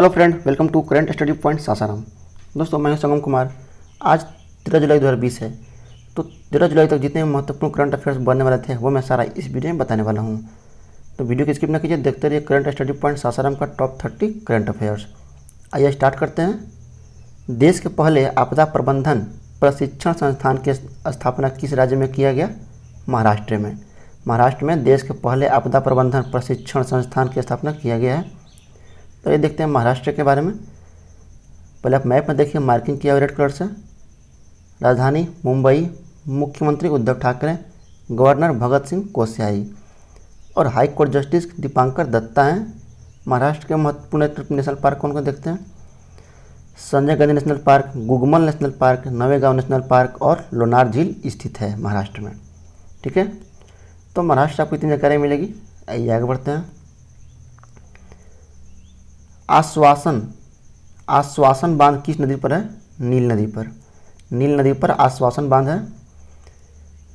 Hello friend, welcome to current study point Sasaram. दोस्तों, मैं हूं संगम कुमार। आज 13 जुलाई 2020 है, तो 13 जुलाई तक जितने महत्वपूर्ण करंट अफेयर्स बनने वाले थे वो मैं सारा इस वीडियो में बताने वाला हूं। तो वीडियो की स्किप न कीजिए, देखते रहिए करंट स्टडी पॉइंट सासाराम का टॉप 30 करंट अफेयर्स। आइए स्टार्ट करते हैं। देश के पहले आपदा प्रबंधन प्रशिक्षण संस्थान की स्थापना किस राज्य में किया गया? महाराष्ट्र में। महाराष्ट्र में देश के पहले आपदा प्रबंधन प्रशिक्षण संस्थान की स्थापना किया गया है। तो ये देखते हैं महाराष्ट्र के बारे में। पहले आप मैप में देखिए, मार्किंग किया हुआ रेड कलर से। राजधानी मुंबई, मुख्यमंत्री उद्धव ठाकरे, गवर्नर भगत सिंह कोश्यारी और high court justice Dipankar Datta हैं। महाराष्ट्र के महत्वपूर्ण नेशनल पार्क कौन कौन देखते हैं? Sanjay Gandhi national park, Gugamal national park, Navegaon national park और लोनार झील स्थित है महाराष्ट्र में। ठीक है, तो महाराष्ट्र आपको इतनी जानकारी मिलेगी। आइए आगे बढ़ते हैं। आश्वासन बांध किस नदी पर है? नील नदी पर। नील नदी पर आश्वासन बांध है।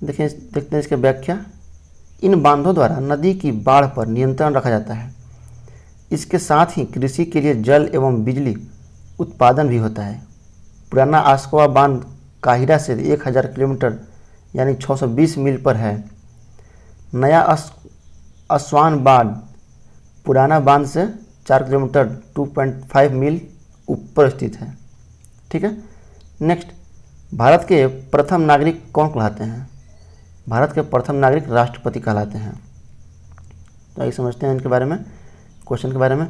देखिए, देखते हैं इसकी व्याख्या। इन बांधों द्वारा नदी की बाढ़ पर नियंत्रण रखा जाता है। इसके साथ ही कृषि के लिए जल एवं बिजली उत्पादन भी होता है। पुराना आस्कोवा बांध काहिरा से 1000 किलोमीटर यानी 620 मील पर है। नया अस्वान बांध पुराना बांध से 4 किलोमीटर 2.5 मील ऊपर स्थित है। ठीक है, नेक्स्ट, भारत के प्रथम नागरिक कौन कहलाते हैं? भारत के प्रथम नागरिक राष्ट्रपति कहलाते हैं। तो आइए समझते हैं इनके बारे में, क्वेश्चन के बारे में।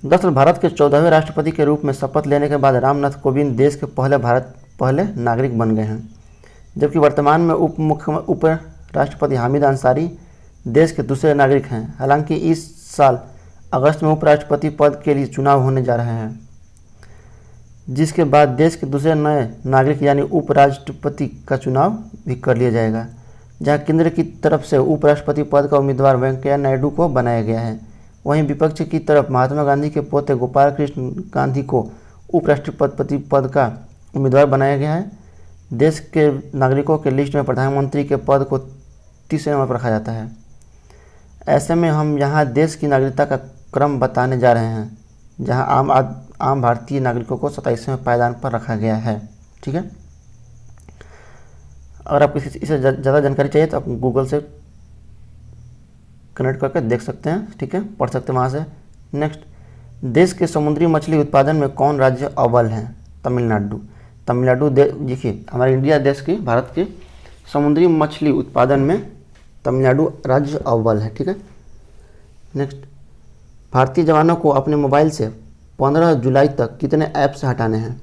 दरअसल भारत के 14वें राष्ट्रपति के रूप में शपथ लेने के बाद रामनाथ कोविंद देश के पहले नागरिक बन गए हैं, जबकि वर्तमान में उप राष्ट्रपति हामिद अंसारी देश के दूसरे नागरिक हैं। हालांकि इस साल अगस्त में उपराष्ट्रपति पद के लिए चुनाव होने जा रहे हैं, जिसके बाद देश के दूसरे नए नागरिक यानी उपराष्ट्रपति का चुनाव भी कर लिया जाएगा, जहां केंद्र की तरफ से उपराष्ट्रपति पद का उम्मीदवार वेंकैया नायडू को बनाया गया है। वहीं विपक्ष की तरफ महात्मा गांधी के पोते गोपाल कृष्ण गांधी को उपराष्ट्रपति पद का उम्मीदवार बनाया गया है। देश के नागरिकों के लिस्ट में प्रधानमंत्री के पद को तीसरे नंबर पर रखा जाता है। ऐसे में हम यहाँ देश की नागरिकता का क्रम बताने जा रहे हैं, जहां आम भारतीय नागरिकों को 27वें पायदान पर रखा गया है। ठीक है, अगर आपको इससे ज़्यादा जानकारी चाहिए तो आप गूगल से कनेक्ट करके देख सकते हैं। ठीक है, पढ़ सकते हैं वहाँ से। नेक्स्ट, देश के समुद्री मछली उत्पादन में कौन राज्य अव्वल है? तमिलनाडु। देखिए, हमारे इंडिया देश की, भारत के समुद्री मछली उत्पादन में तमिलनाडु राज्य अव्वल है। ठीक है, नेक्स्ट, भारतीय जवानों को अपने मोबाइल से 15 जुलाई तक कितने ऐप्स हटाने हैं?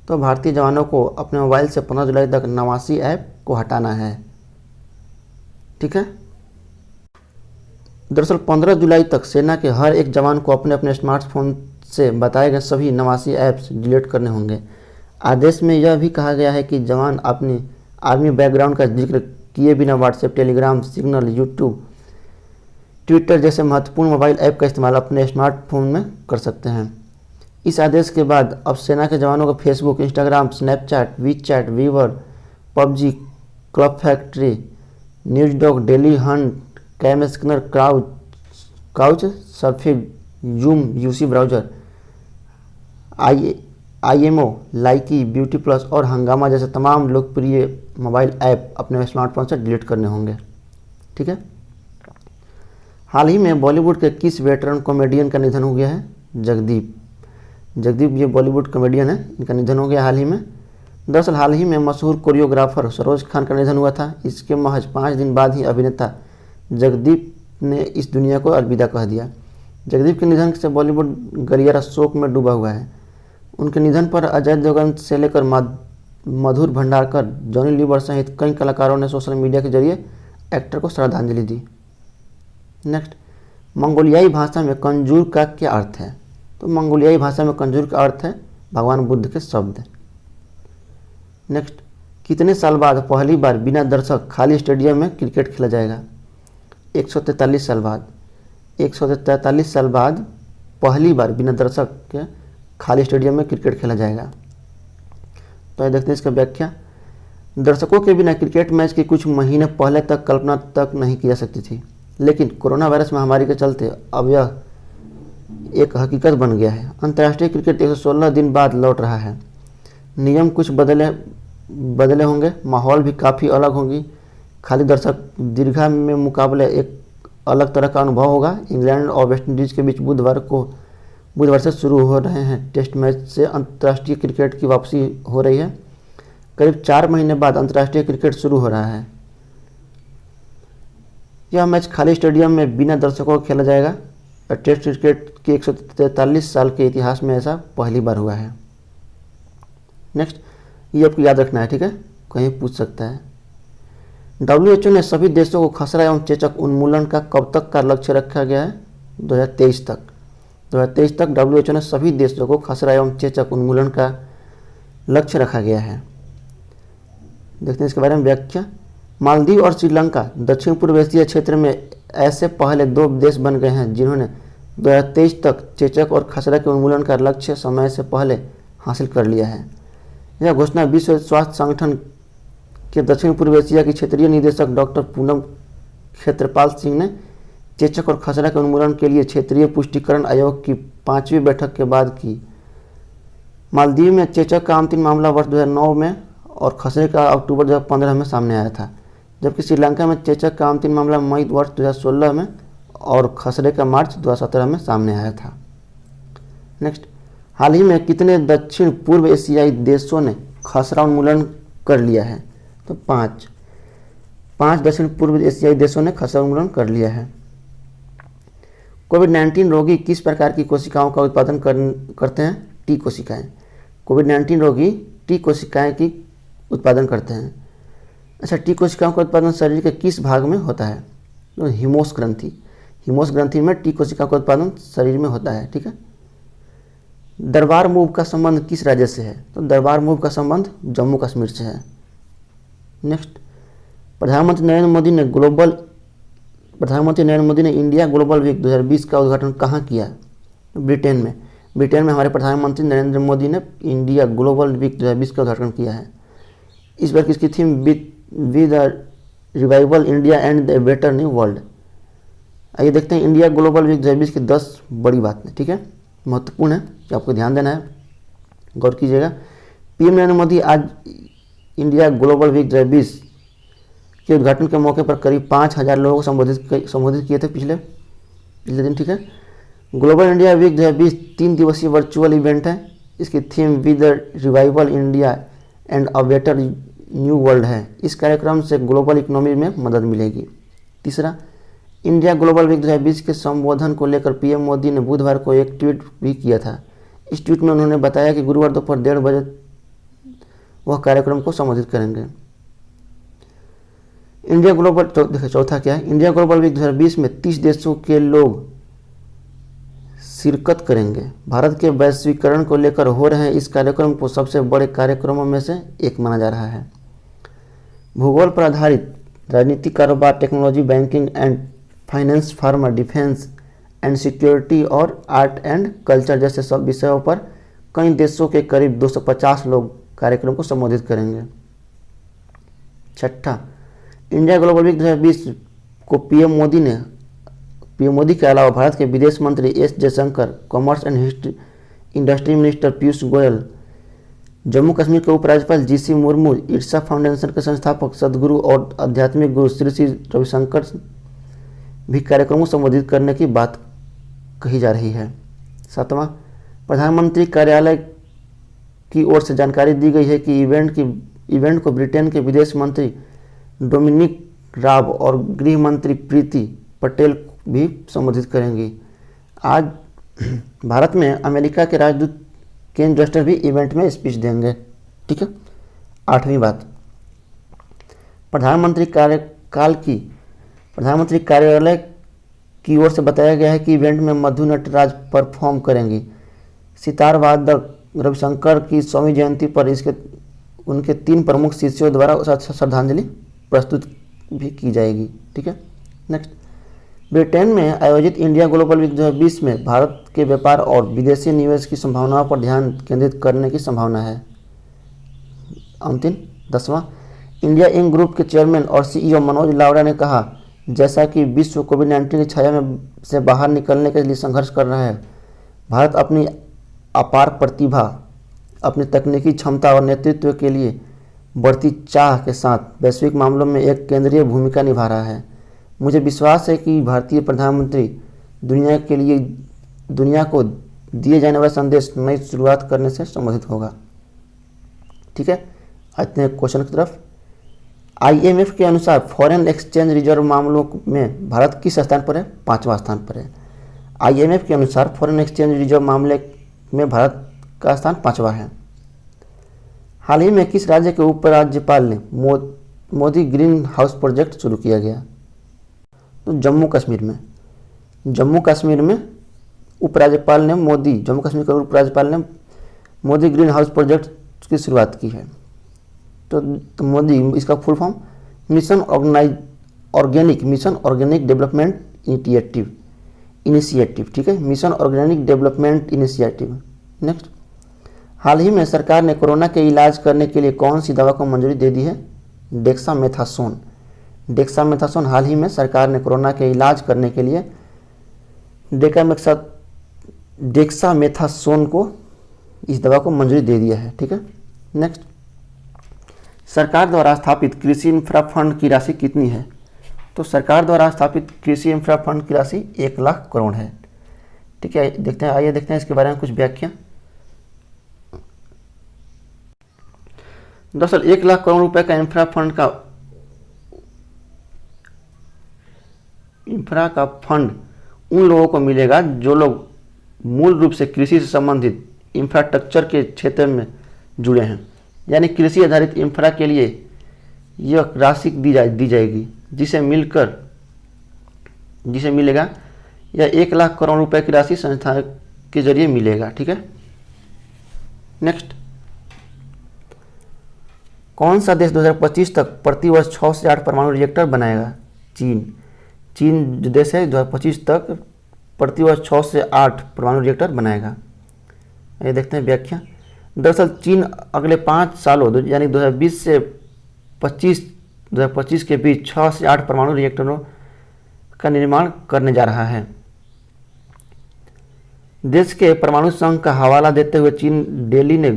तो भारतीय जवानों को अपने मोबाइल से 15 जुलाई तक 89 ऐप को हटाना है। ठीक है, दरअसल 15 जुलाई तक सेना के हर एक जवान को अपने अपने स्मार्टफोन से बताए गए सभी 89 ऐप्स डिलीट करने होंगे। आदेश में यह भी कहा गया है कि जवान अपनी आर्मी बैकग्राउंड का जिक्र किए बिना WhatsApp, Telegram, signal, YouTube, Twitter जैसे महत्वपूर्ण मोबाइल ऐप का इस्तेमाल अपने स्मार्टफोन में कर सकते हैं। इस आदेश के बाद अब सेना के जवानों को Facebook, Instagram, Snapchat, WeChat, Viber, PUBG, Club Factory, NewsDog, Dailyhunt, CamScanner, Couchsurfing, Zoom, UC browser, IMO, Likee, BeautyPlus और हंगामा जैसे तमाम लोकप्रिय मोबाइल ऐप अपने स्मार्टफोन से डिलीट करने होंगे। ठीक है, हाल ही में बॉलीवुड के किस वेटरन कॉमेडियन का निधन हो गया है? जगदीप। ये बॉलीवुड कॉमेडियन है, इनका निधन हो गया हाल ही में। दरअसल हाल ही में मशहूर कोरियोग्राफर सरोज खान का निधन हुआ था। इसके महज 5 दिन बाद ही अभिनेता जगदीप ने इस दुनिया को अलविदा कह दिया। जगदीप के निधन से बॉलीवुड गलियारा शोक में डूबा हुआ है। उनके निधन पर अजय देवगन से लेकर मधुर भंडारकर, जॉनी लीवर सहित कई कलाकारों ने सोशल मीडिया के जरिए एक्टर को श्रद्धांजलि दी। नेक्स्ट, मंगोलियाई भाषा में कंजूर का क्या अर्थ है? तो मंगोलियाई भाषा में कंजूर का अर्थ है भगवान बुद्ध के शब्द। नेक्स्ट, कितने साल बाद पहली बार बिना दर्शक खाली स्टेडियम में क्रिकेट खेला जाएगा? 143 साल बाद। 143 साल बाद पहली बार बिना दर्शक के खाली स्टेडियम में क्रिकेट खेला जाएगा। तो ये देखते हैं इसका व्याख्या। दर्शकों के बिना क्रिकेट मैच की कुछ महीने पहले तक कल्पना तक नहीं की जा सकती थी, लेकिन कोरोना वायरस महामारी के चलते अब यह एक हकीकत बन गया है। अंतर्राष्ट्रीय क्रिकेट 116 दिन बाद लौट रहा है। नियम कुछ बदले होंगे, माहौल भी काफ़ी अलग होगी। खाली दर्शक दीर्घा में मुकाबले एक अलग तरह का अनुभव होगा। इंग्लैंड और वेस्टइंडीज़ के बीच बुधवार से शुरू हो रहे हैं टेस्ट मैच से अंतर्राष्ट्रीय क्रिकेट की वापसी हो रही है। करीब 4 महीने बाद अंतर्राष्ट्रीय क्रिकेट शुरू हो रहा है। यह मैच खाली स्टेडियम में बिना दर्शकों को खेला जाएगा। टेस्ट क्रिकेट के 143 साल के इतिहास में ऐसा पहली बार हुआ है। नेक्स्ट, ये आपको याद रखना है, ठीक है, कहीं पूछ सकता है। WHO ने सभी देशों को खसरा एवं चेचक उन्मूलन का कब तक का लक्ष्य रखा गया है? 2023 तक। 2023 तक WHO ने सभी देशों को खसरा एवं चेचक उन्मूलन का लक्ष्य रखा गया है। देखते हैं इसके बारे में व्याख्या। मालदीव और श्रीलंका दक्षिण पूर्व एशिया क्षेत्र में ऐसे पहले 2 देश बन गए हैं जिन्होंने 2023 तक चेचक और खसरा के उन्मूलन का लक्ष्य समय से पहले हासिल कर लिया है। यह घोषणा विश्व स्वास्थ्य संगठन के दक्षिण पूर्व एशिया की क्षेत्रीय निदेशक डॉक्टर पूनम क्षेत्रपाल सिंह ने चेचक और खसरा के उन्मूलन के लिए क्षेत्रीय पुष्टिकरण आयोग की 5वीं बैठक के बाद की। मालदीव में चेचक का अंतिम मामला वर्ष 2009 में और खसरे का अक्टूबर 2015 में सामने आया था, जबकि श्रीलंका में चेचक का अंतिम मामला मई वर्ष 2016 में और खसरे का मार्च 2017 में सामने आया था। नेक्स्ट, हाल ही में कितने दक्षिण पूर्व एशियाई देशों ने खसरा उन्मूलन कर लिया है? तो 5 दक्षिण पूर्व एशियाई देशों ने खसरा उन्मूलन कर लिया है। कोविड-19 रोगी किस प्रकार की कोशिकाओं का उत्पादन करते हैं? टी कोशिकाएं। कोविड-19 रोगी टी कोशिकाएं की उत्पादन करते हैं। अच्छा, टी कोशिकाओं का उत्पादन शरीर के किस भाग में होता है? तो हिमोस ग्रंथि में टी कोशिका का उत्पादन शरीर में होता है, ठीक है। दरबार मूव का संबंध किस राज्य से है? तो दरबार मूव का संबंध जम्मू कश्मीर से है। नेक्स्ट, प्रधानमंत्री नरेंद्र मोदी ने इंडिया ग्लोबल वीक 2020 का उद्घाटन कहाँ किया? ब्रिटेन में हमारे प्रधानमंत्री नरेंद्र मोदी ने इंडिया ग्लोबल वीक 2020 का उद्घाटन किया है। इस बार किसकी theme? With revival India and the better new world. आइए देखते हैं इंडिया ग्लोबल वीक 2020 की 10 बड़ी बातें, ठीक है, महत्वपूर्ण है कि आपको ध्यान देना है, गौर कीजिएगा। पीएम नरेंद्र मोदी आज इंडिया ग्लोबल वीक 2020 के उद्घाटन के मौके पर करीब 5000 लोगों को संबोधित किए थे पिछले दिन, ठीक है। ग्लोबल इंडिया वीक 2020 3 दिवसीय वर्चुअल इवेंट है। इसकी theme with revival India and a better new world है। इस कार्यक्रम से ग्लोबल इकोनॉमी में मदद मिलेगी। तीसरा, इंडिया ग्लोबल वीक 2020 के संबोधन को लेकर पीएम मोदी ने बुधवार को एक ट्वीट भी किया था। इस ट्वीट में उन्होंने बताया कि गुरुवार दोपहर 1:30 बजे वह कार्यक्रम को संबोधित करेंगे। चौथा क्या है? इंडिया ग्लोबल वीक 2020 में 30 देशों के लोग शिरकत करेंगे। भारत के वैश्वीकरण को लेकर हो रहे इस कार्यक्रम को सबसे बड़े कार्यक्रमों में से एक माना जा रहा है। भूगोल पर आधारित राजनीतिक, कारोबार, technology, banking and finance, pharma, defence and security और आर्ट एंड कल्चर जैसे सब विषयों पर कई देशों के करीब 250 लोग कार्यक्रम को संबोधित करेंगे। छठा, इंडिया ग्लोबल वीक 2020 को पीएम मोदी के अलावा भारत के विदेश मंत्री S Jaishankar, commerce and industry minister Piyush Goyal, Jammu Kashmir के उपराज्यपाल जीसी मुर्मू, ईर्षा फाउंडेशन के संस्थापक सदगुरु और आध्यात्मिक गुरु श्री श्री रविशंकर भी कार्यक्रम को संबोधित करने की बात कही जा रही है। सातवां, प्रधानमंत्री कार्यालय की ओर से जानकारी दी गई है कि इवेंट को ब्रिटेन के विदेश मंत्री डोमिनिक राब और गृह मंत्री प्रीति पटेल भी संबोधित करेंगी। आज भारत में अमेरिका के राजदूत केन जस्टर भी इवेंट में स्पीच देंगे, ठीक है। 8वीं बात, प्रधानमंत्री कार्यालय की ओर से बताया गया है कि इवेंट में मधु नटराज परफॉर्म करेंगी। सितार वादक रविशंकर की 100वीं जयंती पर उनके 3 प्रमुख शिष्यों द्वारा श्रद्धांजलि प्रस्तुत भी की जाएगी, ठीक है। नेक्स्ट, ब्रिटेन में आयोजित इंडिया ग्लोबल वीक 2020 में भारत के व्यापार और विदेशी निवेश की संभावनाओं पर ध्यान केंद्रित करने की संभावना है। अंतिम 10वां, इंडिया इंक ग्रुप के चेयरमैन और सीईओ मनोज लावड़ा ने कहा, जैसा कि विश्व कोविड-19 की छाया में से बाहर निकलने के लिए संघर्ष कर रहा है, भारत अपनी अपार प्रतिभा, अपनी तकनीकी क्षमता और नेतृत्व के लिए बढ़ती चाह के साथ वैश्विक मामलों में एक केंद्रीय भूमिका निभा रहा है। मुझे विश्वास है कि भारतीय प्रधानमंत्री दुनिया को दिए जाने वाला संदेश नई शुरुआत करने से संबंधित होगा। ठीक है, आते हैं क्वेश्चन की तरफ। IMF के अनुसार फॉरेन एक्सचेंज रिजर्व मामलों में भारत किस स्थान पर है? 5वां स्थान पर है। IMF के अनुसार फॉरेन एक्सचेंज रिजर्व मामले में भारत का स्थान 5वां है। हाल ही में किस राज्य के उपराज्यपाल ने मोदी ग्रीन हाउस प्रोजेक्ट शुरू किया गया? तो जम्मू कश्मीर में उपराज्यपाल ने जम्मू कश्मीर के उपराज्यपाल ने मोदी ग्रीन हाउस प्रोजेक्ट की शुरुआत की है। तो मोदी, इसका full form mission organic development initiative. ठीक है, mission organic development initiative. Next, हाल ही में सरकार ने कोरोना के इलाज करने के लिए कौन सी दवा को मंजूरी दे दी है? डेक्सामेथासोन हाल ही में सरकार ने कोरोना के इलाज करने के लिए डेक्सामेथासोन को, इस दवा को मंजूरी दे दिया है। ठीक है, नेक्स्ट, सरकार द्वारा स्थापित कृषि इंफ्रा फंड की राशि कितनी है? तो सरकार द्वारा स्थापित कृषि इंफ्रा फंड की राशि 1 लाख करोड़ है। ठीक है, आइए देखते हैं इसके बारे में कुछ व्याख्या। दरअसल 1 लाख करोड़ रुपए का इंफ्रा फंड उन लोगों को मिलेगा जो लोग मूल रूप से कृषि से संबंधित इंफ्रास्ट्रक्चर के क्षेत्र में जुड़े हैं, यानी कृषि आधारित इंफ्रा के लिए यह राशि दी जाएगी, जिसे मिलेगा यह 1 लाख करोड़ रुपए की राशि संस्था के जरिए मिलेगा। ठीक है, नेक्स्ट, कौन सा देश 2025 तक प्रतिवर्ष 6 से 8 परमाणु रिएक्टर बनाएगा? चीन जो देश है 2025 तक प्रतिवर्ष 6 से 8 परमाणु रिएक्टर बनाएगा। ये देखते हैं व्याख्या। दरअसल चीन अगले 5 सालों यानी 2020 से 2025 के बीच 6 से 8 परमाणु रिएक्टरों का निर्माण करने जा रहा है। देश के परमाणु संघ का हवाला देते हुए चीन डेली ने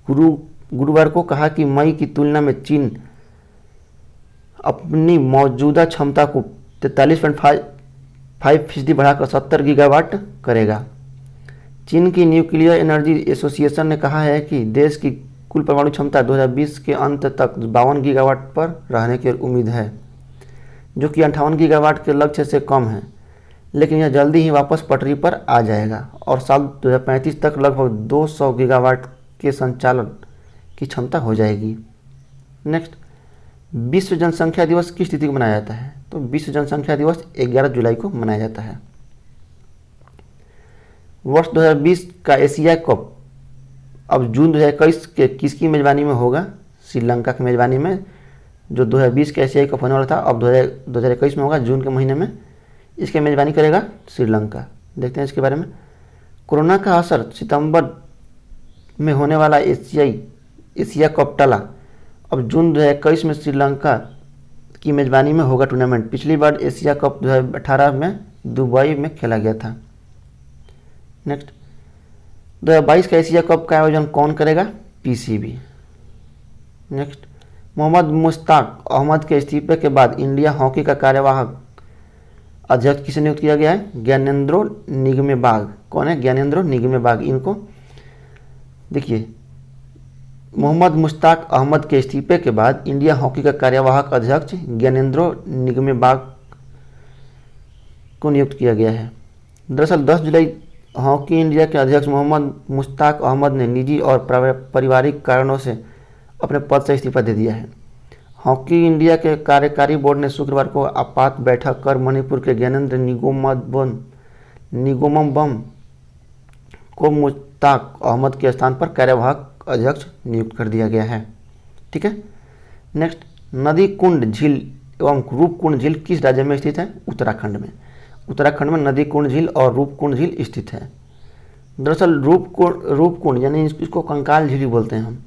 गुरुवार को कहा कि मई की तुलना में चीन अपनी मौजूदा क्षमता को 43.5% बढ़ाकर 70 गीगावाट करेगा। चीन की न्यूक्लियर एनर्जी एसोसिएशन ने कहा है कि देश की कुल परमाणु क्षमता 2020 के अंत तक 52 गीगावाट पर रहने की उम्मीद है, जो कि 58 गीगावाट के लक्ष्य से कम है, लेकिन यह जल्दी ही वापस पटरी पर आ जाएगा और साल 2035 तक लगभग 200 गीगावाट के संचालन की क्षमता हो जाएगी। नेक्स्ट, विश्व जनसंख्या दिवस किस तिथि को मनाया जाता है? तो विश्व जनसंख्या दिवस 11 जुलाई को मनाया जाता है। वर्ष 2020 का एशिया कप अब जून 2021 के किसकी मेजबानी में होगा? श्रीलंका की मेजबानी में। जो 2020 का एशियाई कप होने वाला था अब 2021 में होगा, जून के महीने में। इसकी मेजबानी करेगा श्रीलंका। देखते हैं इसके बारे में। कोरोना का असर सितंबर में होने वाला एशिया कप टला। अब जून 2021 में श्रीलंका की मेजबानी में होगा टूर्नामेंट। पिछली बार एशिया कप 2018 में दुबई में खेला गया था। नेक्स्ट, 2022 का एशिया कप का आयोजन कौन करेगा? PCB। नेक्स्ट, मोहम्मद मुश्ताक अहमद के इस्तीफे के बाद इंडिया हॉकी का कार्यवाहक अध्यक्ष किसे नियुक्त किया गया है? ज्ञानेंद्रो निगमेबाग। कौन है? ज्ञानेंद्रो निगमेबाग। इनको देखिए, मोहम्मद मुश्ताक अहमद के इस्तीफे के बाद इंडिया हॉकी का कार्यवाहक अध्यक्ष ज्ञानेंद्रो निगमेबाग को नियुक्त किया गया है। दरअसल 10 जुलाई हॉकी इंडिया के अध्यक्ष मोहम्मद मुश्ताक अहमद ने निजी और पारिवारिक कारणों से अपने पद से इस्तीफा दे दिया है। हॉकी इंडिया के कार्यकारी बोर्ड ने शुक्रवार को आपात बैठक कर मणिपुर के ज्ञानेंद्र निगोम्बम को मुश्ताक अहमद के स्थान पर कार्यवाहक अध्यक्ष नियुक्त कर दिया गया है। ठीक है, नेक्स्ट, नदी कुंड झील एवं रूपकुंड झील किस राज्य में स्थित है? उत्तराखंड में। उत्तराखंड में नदी कुंड झील और रूपकुंड झील स्थित है। दरअसल रूपकुंड यानी इसको कंकाल झील बोलते हैं हम।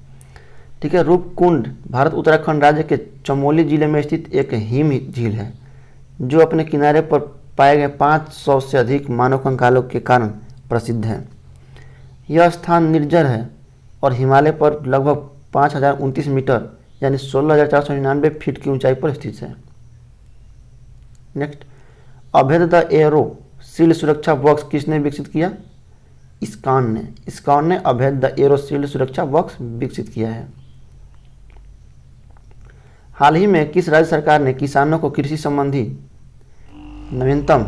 ठीक है, रूपकुंड भारत उत्तराखंड राज्य के चमोली जिले में स्थित एक हिम झील है, जो अपने किनारे पर पाए गए 500 से अधिक मानव कंकालों के कारण प्रसिद्ध है। यह स्थान निर्जर है और हिमालय पर लगभग 5029 मीटर यानी 16,499 फीट की ऊंचाई पर स्थित है। नेक्स्ट, अभेद द एरो शील्ड सुरक्षा बॉक्स किसने विकसित किया? इस्कॉन ने अभेद द एरो शील्ड सुरक्षा बॉक्स विकसित किया है। हाल ही में किस राज्य सरकार ने किसानों को कृषि संबंधी नवीनतम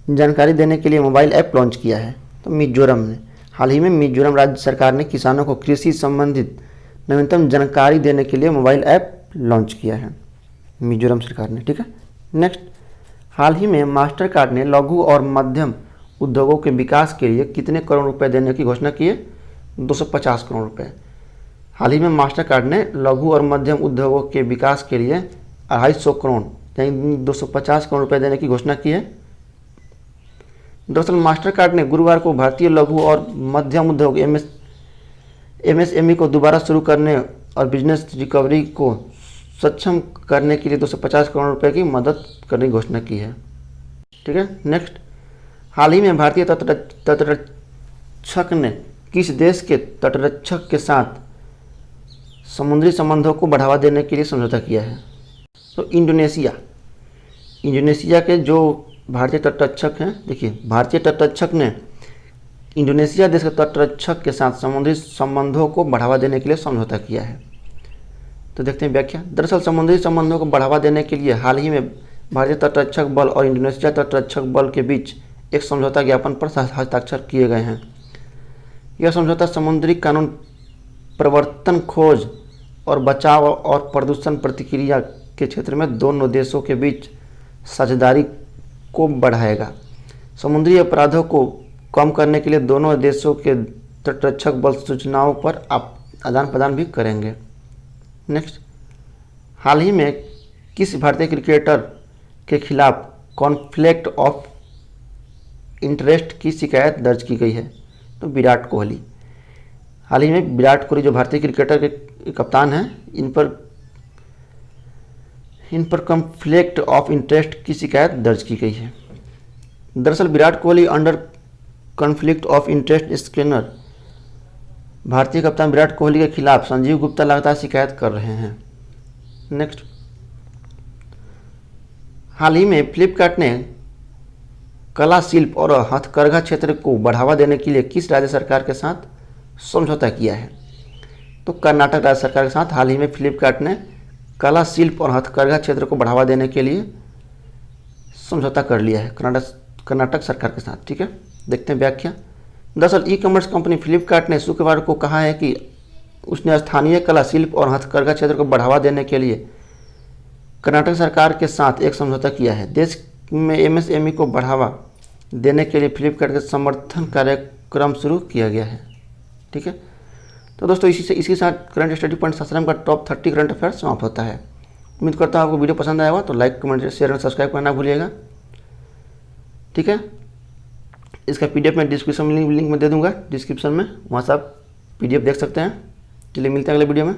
जानकारी देने के लिए मोबाइल ऐप लॉन्च किया है? तो मिजोरम ने। हाल ही में मिजोरम राज्य सरकार ने किसानों को कृषि संबंधित नवीनतम जानकारी देने के लिए मोबाइल ऐप लॉन्च किया है, मिजोरम सरकार ने। ठीक है। नेक्स्ट, हाल ही में मास्टर कार्ड ने लघु और मध्यम उद्योगों के विकास के लिए कितने करोड़ रुपए देने की घोषणा की है? 250 करोड़ रुपए। हाल ही में मास्टर कार्ड ने लघु और मध्यम उद्योगों के विकास के लिए 250 करोड़ यानी 250 करोड़ रुपए देने की घोषणा की है। दरअसल मास्टर कार्ड ने गुरुवार को भारतीय लघु और मध्यम उद्योग एमएसएमई को दोबारा शुरू करने और बिजनेस रिकवरी को सक्षम करने के लिए 250 करोड़ रुपए की मदद करने की घोषणा की है। ठीक है। नेक्स्ट, हाल ही में भारतीय तटरक्षक ने किस देश के तटरक्षक के साथ समुद्री संबंधों को बढ़ावा देने के लिए समझौता किया है? तो इंडोनेशिया के जो भारतीय तटरक्षक हैं, देखिए भारतीय तटरक्षक ने इंडोनेशिया देश के तटरक्षक के साथ समुद्री संबंधों को बढ़ावा देने के लिए समझौता किया है। तो देखते हैं व्याख्या। दरअसल समुद्री संबंधों को बढ़ावा देने के लिए हाल ही में भारतीय तटरक्षक बल और इंडोनेशिया तटरक्षक बल के बीच एक समझौता ज्ञापन पर हस्ताक्षर किए गए हैं। यह समझौता समुद्री कानून, प्रवर्तन, खोज और बचाव और प्रदूषण प्रतिक्रिया के क्षेत्र में दोनों देशों के बीच साझेदारी को बढ़ाएगा। समुद्री अपराधों को कम करने के लिए दोनों देशों के तटरक्षक बल सूचनाओं पर आदान प्रदान भी करेंगे। नेक्स्ट, हाल ही में किस भारतीय क्रिकेटर के खिलाफ कॉन्फ्लिक्ट ऑफ इंटरेस्ट की शिकायत दर्ज की गई है? तो विराट कोहली। हाल ही में विराट कोहली जो भारतीय क्रिकेटर के कप्तान हैं, इन पर कॉन्फ्लिक्ट ऑफ इंटरेस्ट की शिकायत दर्ज की गई है। दरअसल Virat Kohli under conflict of interest scanner भारतीय कप्तान विराट कोहली के खिलाफ संजीव गुप्ता लगातार शिकायत कर रहे हैं। नेक्स्ट, हाल ही में फ्लिपकार्ट ने कला, शिल्प और हथकरघा क्षेत्र को बढ़ावा देने के लिए किस राज्य सरकार के साथ समझौता किया है? तो कर्नाटक राज्य सरकार के साथ हाल ही में फ्लिपकार्ट ने कला, शिल्प और हथकरघा क्षेत्र को बढ़ावा देने के लिए समझौता कर लिया है कर्नाटक सरकार के साथ। ठीक है। देखते हैं व्याख्या। दरअसल ई कॉमर्स कंपनी फ्लिपकार्ट ने शुक्रवार को कहा है कि उसने स्थानीय कला, शिल्प और हथकरघा क्षेत्र को बढ़ावा देने के लिए कर्नाटक सरकार के साथ एक समझौता किया है। देश में एमएसएमई को बढ़ावा देने के लिए फ्लिपकार्ट के समर्थन कार्यक्रम शुरू किया गया है। ठीक है। तो दोस्तों इसी साथ करंट स्टडी पॉइंट सासाराम का टॉप 30 करंट अफेयर्स समाप्त होता है। उम्मीद करता हूँ आपको वीडियो पसंद आया होगा, तो लाइक, कमेंट, शेयर और सब्सक्राइब करना भूलिएगा। ठीक है। इसका पीडीएफ मैं डिस्क्रिप्शन में लिंक में दे दूँगा, डिस्क्रिप्शन में, वहाँ से आप पीडीएफ देख सकते हैं। चलिए मिलते हैं अगले वीडियो में।